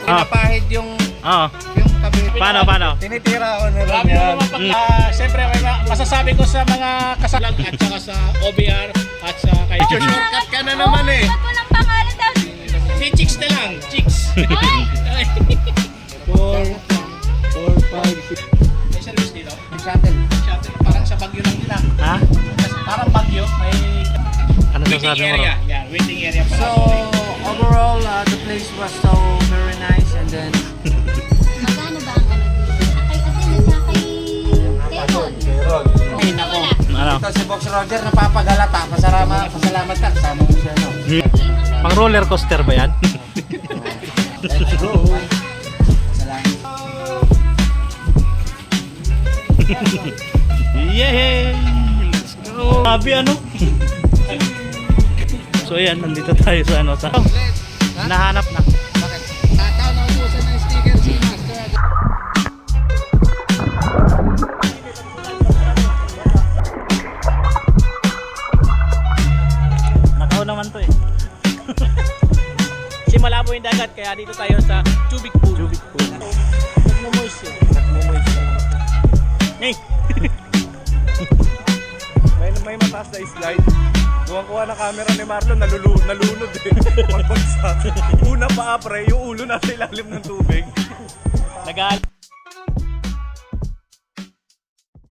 pinapahid yung tabi. Paano? Tinitira ko na lang Grabe yan. naman siyempre may masasabi ko sa mga kasalag at saka sa OBR at sa kay Shortcut ka na naman eh. Ba't walang pangalan daw? Si Chicks na lang, Chicks. Ay! 4, 5, 6. May service dito. Shuttle. Shuttle, parang sa Baguio lang nila. Ha? Parang Baguio, may Ano waiting sasabi mo? area. Yeah, waiting area para. So, overall, the place was so very nice and then... Magkano ba ang ano dito? Kay Atin at saka kay Ron. Ay, nako. Ano? Ito si Box Roger, napapagalata. Pasalamat ka. Kasama mo siya, no? Pang roller coaster ba yan? Let's go. Salamat. Yay! Let's go! Sabi ano? So ayan, nandito tayo sa ano sa... Nahanap na. Bakit? Tataw na ubusan ng sticker si Master. Nakaw naman to eh. Kasi malabo yung dagat, kaya dito tayo sa tubig pool. Tubig pool. Nagmumoist yun. Nagmumoist yun. Hey! May mataas na slide. Kuha na camera ni Marlon, nalunod eh. Pagbagsak. Una pa pre, yung ulo nasa ilalim ng tubig. Nagal.